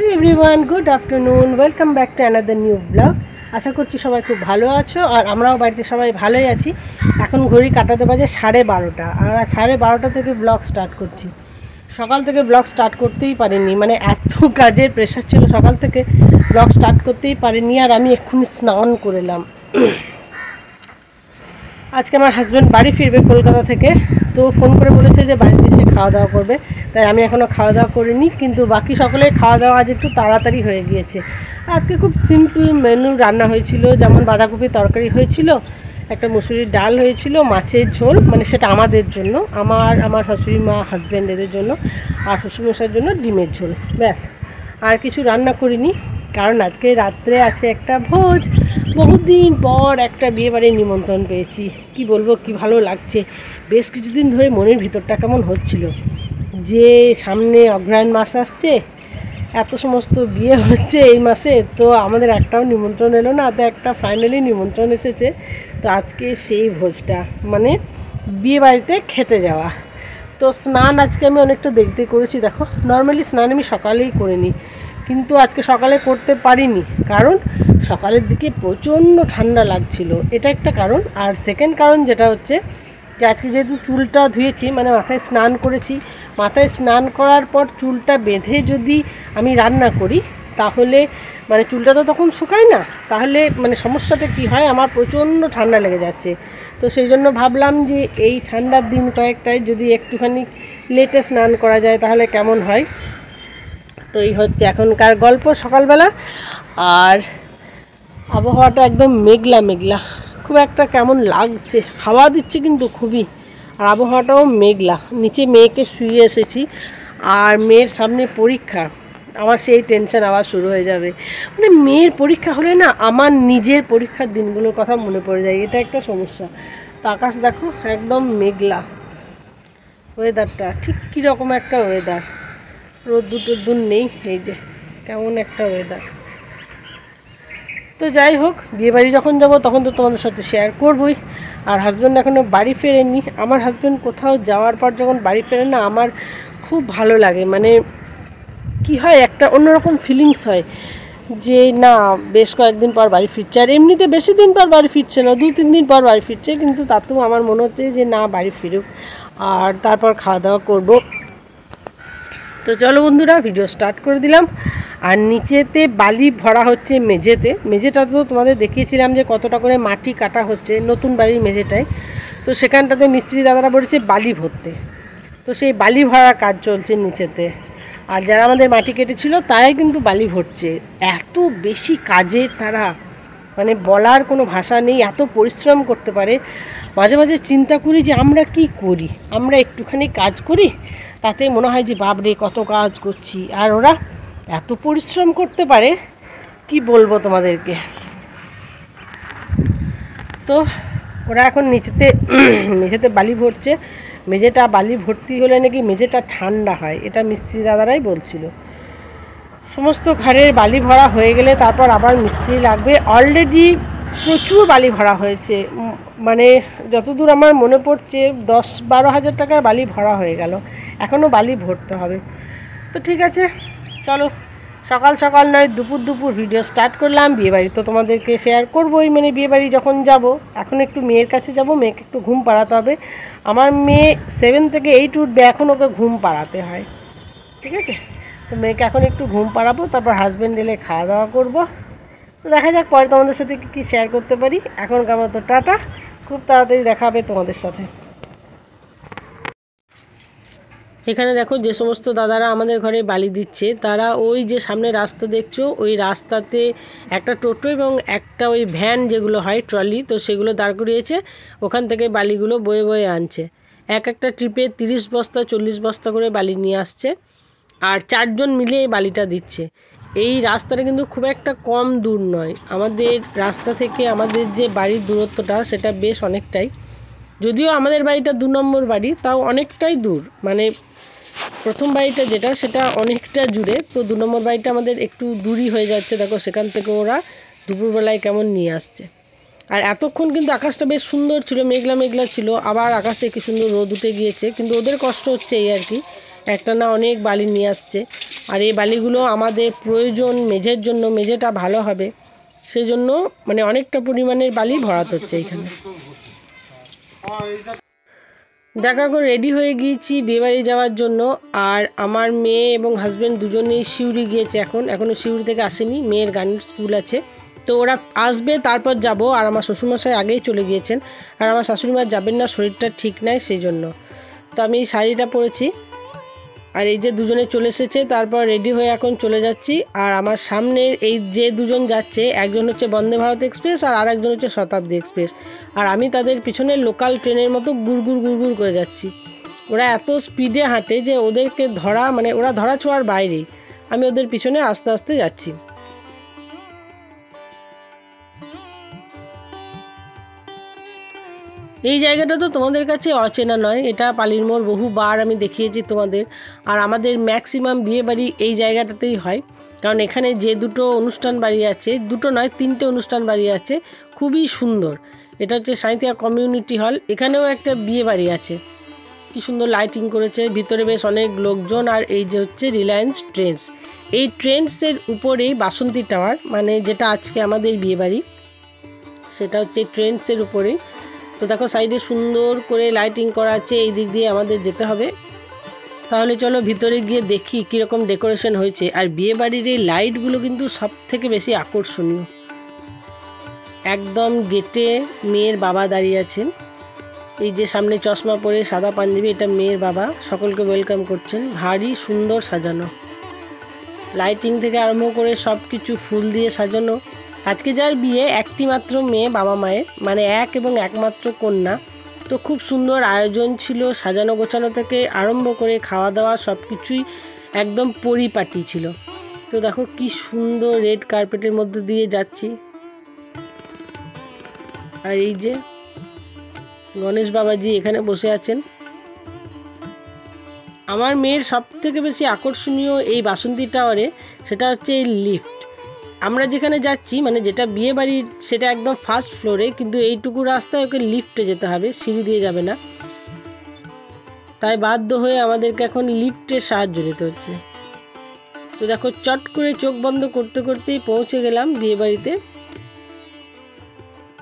Hello everyone good afternoon welcome back to another new blog. আশা করছি সবাই খুব ভালো আছো আর আমরাও বাড়িতে সবাই ভালোই আছি। এখন ঘড়ি কাটাতে বাজে 12:30 আর 12:30 থেকে ব্লগ স্টার্ট করছি। সকাল থেকে ব্লগ স্টার্ট করতেই পারিনি, মানে এত কাজের প্রেশার ছিল, সকাল থেকে ব্লগ স্টার্ট করতেই পারিনি। আর আমি এক্ষুনি স্নান করলাম। আজকে আমার হাজব্যান্ড বাড়ি ফিরবে কলকাতা থেকে, তো ফোন করে বলেছে যে বাড়িতে এসে খাওয়া দাওয়া করবে, তাই আমি এখনও খাওয়া দাওয়া করিনি। কিন্তু বাকি সকলের খাওয়া দাওয়া আজ একটু তাড়াতাড়ি হয়ে গিয়েছে। আজকে খুব সিম্পল মেনু রান্না হয়েছিল, যেমন বাঁধাকপির তরকারি হয়েছিল, একটা মুসুরির ডাল হয়েছিল, মাছের ঝোল, মানে সেটা আমাদের জন্য, আমার শাশুড়ি মা হাজব্যান্ড এদের জন্য, আর শ্বশুরমশাইয়ের জন্য ডিমের ঝোল, ব্যাস। আর কিছু রান্না করিনি, কারণ আজকে রাত্রে আছে একটা ভোজ। বহুদিন পর একটা বিয়েবাড়ির নিমন্ত্রণ পেয়েছি। কি বলবো, কি ভালো লাগছে। বেশ কিছুদিন ধরে মনের ভিতরটা কেমন হচ্ছিল যে সামনে অগ্রহায়ণ মাস আসছে, এত সমস্ত বিয়ে হচ্ছে এই মাসে, তো আমাদের একটাও নিমন্ত্রণ এলো না। তো একটা ফাইনালি নিমন্ত্রণ এসেছে। তো আজকে সেই ভোজটা, মানে বিয়ে বাড়িতে খেতে যাওয়া। তো স্নান আজকে আমি অনেকটা দেরিতে করেছি। দেখো, নর্মালি স্নান আমি সকালেই করে নিই, কিন্তু আজকে সকালে করতে পারিনি, কারণ সকালের দিকে প্রচণ্ড ঠান্ডা লাগছিল, এটা একটা কারণ। আর সেকেন্ড কারণ যেটা হচ্ছে যে আজকে যেহেতু চুলটা ধুয়েছি, মানে মাথায় স্নান করেছি, মাথায় স্নান করার পর চুলটা বেঁধে যদি আমি রান্না করি, তাহলে মানে চুলটা তো তখন শুকায় না, তাহলে মানে সমস্যাটা কি হয়, আমার প্রচণ্ড ঠান্ডা লেগে যাচ্ছে। তো সেই জন্য ভাবলাম যে এই ঠান্ডার দিন কয়েকটায় যদি একটুখানি লেটে স্নান করা যায় তাহলে কেমন হয়। তো এই হচ্ছে এখনকার গল্প সকালবেলা। আর আবহাওয়াটা একদম মেঘলা মেঘলা, খুব একটা কেমন লাগছে, হাওয়া দিচ্ছে কিন্তু খুবই, আর আবহাওয়াটাও মেঘলা। নিচে মেয়েকে শুয়ে এসেছি, আর মেয়ের সামনে পরীক্ষা। আমার সেই টেনশন আবার শুরু হয়ে যাবে, মানে মেয়ের পরীক্ষা হলে না আমার নিজের পরীক্ষার দিনগুলোর কথা মনে পড়ে যায়, এটা একটা সমস্যা। তো আকাশ দেখো একদম মেঘলা, ওয়েদারটা ঠিক কীরকম একটা ওয়েদার, রোদ্দুর দূর নেই, এই যে কেমন একটা ওয়েদার। তো যাই হোক, বিয়েবাড়ি যখন যাব তখন তো তোমাদের সাথে শেয়ার করবই। আর হাজব্যান্ড এখনও বাড়ি ফেরেনি। আমার হাজব্যান্ড কোথাও যাওয়ার পর যখন বাড়ি ফেরে না, আমার খুব ভালো লাগে, মানে কি হয়, একটা অন্যরকম ফিলিংস হয় যে না, বেশ কয়েকদিন পর বাড়ি ফিরছে। আর এমনিতে বেশি দিন পর বাড়ি ফিরছে না, 2-3 দিন পর বাড়ি ফিরছে, কিন্তু তাতেও আমার মনে হচ্ছে যে না, বাড়ি ফিরুক, আর তারপর খাওয়া দাওয়া করবো। তো চলো বন্ধুরা, ভিডিও স্টার্ট করে দিলাম। আর নিচেতে বালি ভরা হচ্ছে মেঝেটা তো তোমাদের দেখিয়েছিলাম যে কতটা করে মাটি কাটা হচ্ছে নতুন বাড়ির মেঝেটায়। তো সেখানটাতে মিস্ত্রি দাদারা বলেছে বালি ভরতে, তো সেই বালি ভরার কাজ চলছে নিচেতে। আর যারা আমাদের মাটি কেটেছিল তারাই কিন্তু বালি ভরছে। এত বেশি কাজের তারা, মানে বলার কোনো ভাষা নেই, এত পরিশ্রম করতে পারে। মাঝে মাঝে চিন্তা করি যে আমরা কি করি, আমরা একটুখানি কাজ করি, তাতে মনে হয় যে বাপরে কত কাজ করছি, আর ওরা এত পরিশ্রম করতে পারে, কি বলবো তোমাদেরকে। তো ওরা এখন নিচেতে বালি ভরছে। মেঝেটা বালি ভর্তি হলে নাকি মেঝেটা ঠান্ডা হয়, এটা মিস্ত্রি দাদারাই বলছিল। সমস্ত ঘরের বালি ভরা হয়ে গেলে তারপর আবার মিস্ত্রি লাগবে। অলরেডি প্রচুর বালি ভরা হয়েছে, মানে যতদূর আমার মনে পড়ছে 10-12 হাজার টাকার বালি ভরা হয়ে গেল, এখনও বালি ভরতে হবে। তো ঠিক আছে, চলো সকাল সকাল নয় দুপুর ভিডিও স্টার্ট করলাম। বিয়েবাড়ি তো তোমাদেরকে শেয়ার করবোই, মানে বিয়েবাড়ি যখন যাব, এখন একটু মেয়ের কাছে যাব, মেয়েকে একটু ঘুম পাড়াতে হবে। আমার মেয়ে 7 থেকে 8 উঠবে, এখন ওকে ঘুম পাড়াতে হয়, ঠিক আছে। তো মেয়েকে এখন একটু ঘুম পাড়াবো, তারপর হাজব্যান্ড এলে খাওয়া দাওয়া করবো। তো দেখা যাক পরে তোমাদের সাথে কী শেয়ার করতে পারি। এখনকার মতো টাটা, খুব তাড়াতাড়ি দেখা হবে তোমাদের সাথে। এখানে দেখো যে সমস্ত দাদারা আমাদের ঘরে বালি দিচ্ছে, তারা ওই যে সামনে রাস্তা দেখছো, ওই রাস্তাতে একটা টোটো এবং একটা ওই ভ্যান যেগুলো হয় ট্রলি, তো সেগুলো দাঁড় করিয়েছে, ওখান থেকে বালিগুলো বয়ে বয়ে আনছে। একটা ট্রিপে 30 বস্তা 40 বস্তা করে বালি নিয়ে আসছে, আর 4 জন মিলে এই বালিটা দিচ্ছে। এই রাস্তাটা কিন্তু খুব একটা কম দূর নয়, আমাদের রাস্তা থেকে আমাদের যে বাড়ির দূরত্বটা সেটা বেশ অনেকটাই। যদিও আমাদের বাড়িটা 2 নম্বর বাড়ি, তাও অনেকটাই দূর, মানে প্রথম বাড়িটা যেটা সেটা অনেকটা জুড়ে, তো 2 নম্বর বাড়িটা আমাদের একটু দূরই হয়ে যাচ্ছে। দেখো সেখান থেকে ওরা দুপুরবেলায় কেমন নিয়ে আসছে। আর এতক্ষণ কিন্তু আকাশটা বেশ সুন্দর ছিল, মেঘলা মেঘলা ছিল, আবার আকাশে কি সুন্দর রোদ উঠে গিয়েছে, কিন্তু ওদের কষ্ট হচ্ছে এই আর কি, একটা না অনেক বালি নিয়ে আসছে। আর এই বালিগুলো আমাদের প্রয়োজন মেঝের জন্য, মেঝেটা ভালো হবে সেজন্য মানে অনেকটা পরিমাণের বালি ভরাট হচ্ছে এখানে। দেখা করে রেডি হয়ে গিয়েছি বিয়েবাড়ি যাওয়ার জন্য। আর আমার মেয়ে এবং হাজব্যান্ড দুজনেই সিউড়ি গিয়েছে, এখনও সিউড়ি থেকে আসেনি, মেয়ের গানের স্কুল আছে, তো ওরা আসবে তারপর যাব। আর আমার শ্বশুরমশাই আগেই চলে গিয়েছেন, আর আমার শাশুড়ি মা যাবেন না, শরীরটা ঠিক নাই সেই জন্য। তো আমি এই শাড়িটা পরেছি, আর এই যে দুজনে চলে এসেছে, তারপর রেডি হয়ে এখন চলে যাচ্ছি। আর আমার সামনে এই যে দুজন যাচ্ছে, একজন হচ্ছে বন্দে ভারত এক্সপ্রেস আর আরেকজন হচ্ছে শতাব্দী এক্সপ্রেস। আর আমি তাদের পিছনে লোকাল ট্রেনের মতো গুড়গুড় গুড়গুড় করে যাচ্ছি। ওরা এত স্পিডে হাঁটে যে ওদেরকে ধরা মানে ওরা ধরা ছোঁয়ার বাইরেই। আমি ওদের পিছনে আস্তে আস্তে যাচ্ছি। এই জায়গাটা তো তোমাদের কাছে অচেনা নয়, এটা পালির মোড়, বহুবার আমি দেখিয়েছি তোমাদের। আর আমাদের ম্যাক্সিমাম বিয়ে বাড়ি এই জায়গাটাতেই হয়, কারণ এখানে যে দুটো অনুষ্ঠান বাড়ি আছে, দুটো নয় 3টে অনুষ্ঠান বাড়ি আছে, খুবই সুন্দর। এটা হচ্ছে সাঁইথিয়া কমিউনিটি হল, এখানেও একটা বিয়ে বাড়ি আছে, কি সুন্দর লাইটিং করেছে, ভিতরে বেশ অনেক লোকজন। আর এই যে হচ্ছে রিলায়েন্স ট্রেন্ডস, এই ট্রেন্ডসের উপরেই বাসন্তী টাওয়ার, মানে যেটা আজকে আমাদের বিয়ে বাড়ি সেটা হচ্ছে ট্রেন্ডসের উপরেই। তো দেখো সাইডে সুন্দর করে লাইটিং করা আছে, এই দিক দিয়ে আমাদের যেতে হবে। তাহলে চলো ভিতরে গিয়ে দেখি কীরকম ডেকোরেশন হয়েছে। আর বিয়ে বাড়ির এই লাইটগুলো কিন্তু সব থেকে বেশি আকর্ষণীয়। একদম গেটে মেয়ের বাবা দাঁড়িয়ে আছেন, এই যে সামনে চশমা পরে সাদা পাঞ্জাবি, এটা মেয়ের বাবা, সকলকে ওয়েলকাম করছেন। ভারী সুন্দর সাজানো, লাইটিং থেকে আরম্ভ করে সব কিছু ফুল দিয়ে সাজানো। আজকে যার বিয়ে একটি মাত্র মেয়ে বাবা মায়ের, মানে এক এবং একমাত্র কন্যা, তো খুব সুন্দর আয়োজন ছিল, সাজানো গোছানো থেকে আরম্ভ করে খাওয়া দাওয়া সব কিছুই একদম পরিপাটি ছিল। তো দেখো কি সুন্দর রেড কার্পেটের মধ্যে দিয়ে যাচ্ছি। আর এই যে গণেশ বাবাজি এখানে বসে আছেন। আমার মেয়ের সব থেকে বেশি আকর্ষণীয় এই বাসন্তী টাওয়ারে সেটা হচ্ছে এই লিফট। আমরা যেখানে যাচ্ছি মানে যেটা বিয়ে বাড়ির সেটা একদম ফার্স্ট ফ্লোরে, কিন্তু এইটুকু রাস্তায় ওকে লিফটে যেতে হবে, সিঁড়ি দিয়ে যাবে না, তাই বাধ্য হয়ে আমাদেরকে এখন লিফটের সাহায্য নিতে হচ্ছে। তো দেখো চট করে চোখ বন্ধ করতে করতেই পৌঁছে গেলাম বিয়ে বাড়িতে।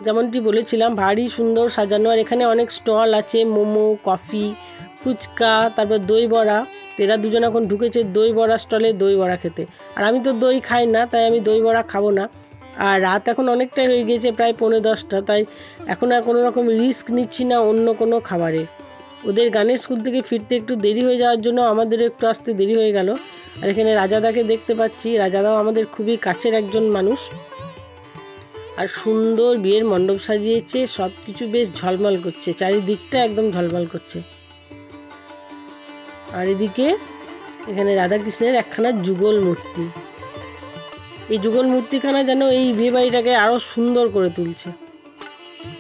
যেমনটি বলেছিলাম ভারী সুন্দর সাজানো। আর এখানে অনেক স্টল আছে, মোমো, কফি, ফুচকা, তারপর দই বড়া। এরা দুজন এখন ঢুকেছে দই বড়া স্টলে দই বড়া খেতে। আর আমি তো দই খাই না, তাই আমি দই বড়া খাবো না। আর রাত এখন অনেকটাই হয়ে গিয়েছে, প্রায় 9:45, তাই এখন আর কোনো রকম রিস্ক নিচ্ছি না অন্য কোনো খাবারে। ওদের গানের স্কুল থেকে ফিরতে একটু দেরি হয়ে যাওয়ার জন্য আমাদেরও একটু আসতে দেরি হয়ে গেল। আর এখানে রাজাদাকে দেখতে পাচ্ছি, রাজাদাও আমাদের খুবই কাছের একজন মানুষ। আর সুন্দর বিয়ের মণ্ডপ সাজিয়েছে, সব কিছু বেশ ঝলমল করছে, চারিদিকটা একদম ঝলমল করছে। আর এদিকে এখানে রাধাকৃষ্ণের একখানা যুগল মূর্তি, এই যুগল মূর্তিখানা যেন এই বিয়ে বাড়িটাকে আরও সুন্দর করে তুলছে।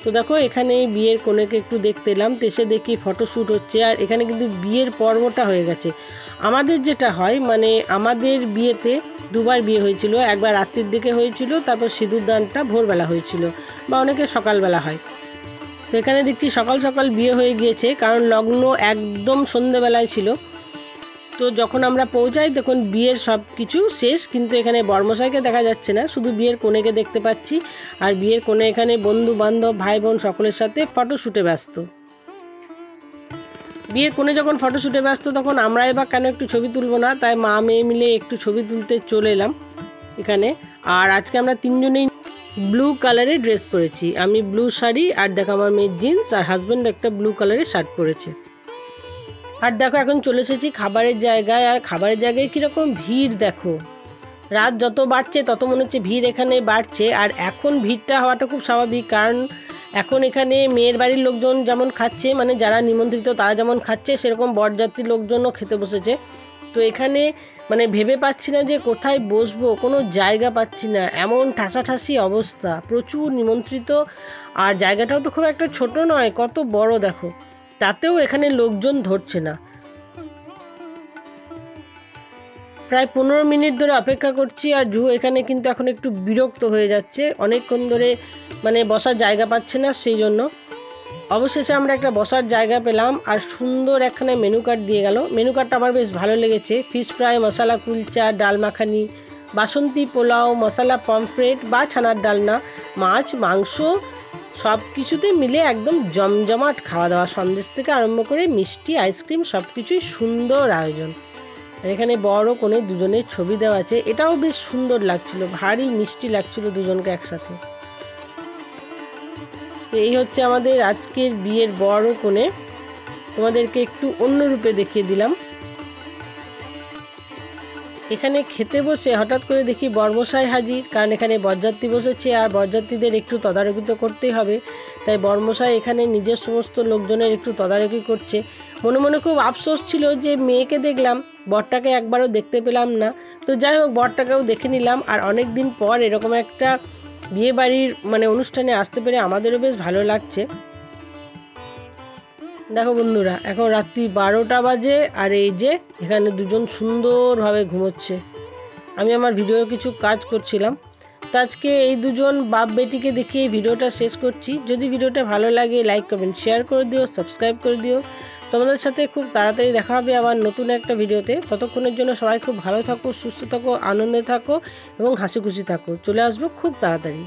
তো দেখো এখানে বিয়ের কনেকে একটু দেখতে এলাম, এসে দেখি ফটোশ্যুট হচ্ছে। আর এখানে কিন্তু বিয়ের পর্বটা হয়ে গেছে। আমাদের যেটা হয় মানে আমাদের বিয়েতে দুবার বিয়ে হয়েছিল, একবার রাত্রির দিকে হয়েছিল, তারপর সিঁদুরদানটা ভোরবেলা হয়েছিল, বা অনেকে সকালবেলা হয়। তো এখানে দেখছি সকাল সকাল বিয়ে হয়ে গিয়েছে, কারণ লগ্ন একদম সন্ধেবেলায় ছিল। তো যখন আমরা পৌঁছাই তখন বিয়ের সব কিছু শেষ, কিন্তু এখানে বরমশাইকে দেখা যাচ্ছে না, শুধু বিয়ের কনেকে দেখতে পাচ্ছি। আর বিয়ের কনে এখানে বন্ধু বান্ধব ভাই বোন সকলের সাথে ফটোশ্যুটে ব্যস্ত। বিয়ের কনে যখন ফটোশ্যুটে ব্যস্ত তখন আমরা এবার কেন একটু ছবি তুলবো না, তাই মা মেয়ে মিলে একটু ছবি তুলতে চলে এলাম এখানে। আর আজকে আমরা তিনজনেই ব্লু কালারের ড্রেস পরেছি, আমি ব্লু শাড়ি, আর দেখো আমার মেয়ের জিন্স, আর হাজব্যান্ড একটা ব্লু কালারের শার্ট পরেছে। আর দেখো এখন চলে এসেছি খাবারের জায়গায়। আর খাবারের জায়গায় কীরকম ভিড় দেখো, রাত যত বাড়ছে তত মনে হচ্ছে ভিড় এখানে বাড়ছে। আর এখন ভিড়টা হওয়াটা খুব স্বাভাবিক, কারণ এখন এখানে মেয়ের বাড়ির লোকজন যেমন খাচ্ছে, মানে যারা নিমন্ত্রিত তারা যেমন খাচ্ছে, সেরকম বরযাত্রী লোকজনও খেতে বসেছে। তো এখানে মানে ভেবে পাচ্ছি না যে কোথায় বসবো, কোনো জায়গা পাচ্ছি না, এমন ঠাসাঠাসি অবস্থা, প্রচুর নিমন্ত্রিত। আর জায়গাটাও তো খুব একটা ছোট নয়, কত বড় দেখো, তাতেও এখানে লোকজন ধরছে না। প্রায় 15 মিনিট ধরে অপেক্ষা করছি, আর জু এখানে কিন্তু এখন একটু বিরক্ত হয়ে যাচ্ছে, অনেকক্ষণ ধরে মানে বসার জায়গা পাচ্ছে না সেই জন্য। অবশেষে আমরা একটা বসার জায়গা পেলাম আর সুন্দর একখানে মেনু কার্ড দিয়ে গেল। মেনু কার্ডটা আমার বেশ ভালো লেগেছে। ফিশ ফ্রাই, মশলা কুলচা, ডাল মাখানি, বাসন্তী পোলাও, মশলা পমফ্রেট বা ছানার ডালনা, মাছ, মাংস সব কিছুতে মিলে একদম জমজমাট খাওয়া দাওয়া। সন্দেশ থেকে আরম্ভ করে মিষ্টি, আইসক্রিম সব কিছুই সুন্দর আয়োজন। আর এখানে বড় কোণে দুজনের ছবি দেওয়া আছে, এটাও বেশ সুন্দর লাগছিল, ভারী মিষ্টি লাগছিল দুজনকে একসাথে। এই হচ্ছে আমাদের আজকের বিয়ের বড় কোণে। তোমাদেরকে একটু অন্য রূপে দেখিয়ে দিলাম। এখানে খেতে বসে হঠাৎ করে দেখি বরমশাই হাজির, কারণ এখানে বরযাত্রী বসেছে আর বরযাত্রীদের একটু তদারকি তো করতেই হবে। তাই বরমশাই এখানে নিজের সমস্ত লোকজনের একটু তদারকি করছে। মনে মনে খুব আফসোস ছিল যে মেয়েকে দেখলাম, বরটাকে একবারও দেখতে পেলাম না। তো যাই হোক, বরটাকেও দেখে নিলাম। আর অনেক দিন পর এরকম একটা বিয়ে বাড়ির অনুষ্ঠানে আসতে পেরে আমাদেরও বেশ ভালো লাগছে। দেখো বন্ধুরা, এখন রাত্রি 12টা বাজে আর এই যে এখানে দুজন সুন্দরভাবে ঘুমোচ্ছে। আমি আমার ভিডিও কিছু কাজ করছিলাম। তো আজকে এই দুজন বাপ বেটিকে দেখিয়ে ভিডিওটা শেষ করছি। যদি ভিডিওটা ভালো লাগে লাইক কমেন্ট শেয়ার করে দিও, সাবস্ক্রাইব করে দিও। তোমাদের সাথে খুব তাড়াতাড়ি দেখা হবে আবার নতুন একটা ভিডিওতে। ততক্ষণের জন্য সবাই খুব ভালো থাকো, সুস্থ থাকো, আনন্দে থাকো এবং হাসি খুশি থাকো। চলে আসবো খুব তাড়াতাড়ি।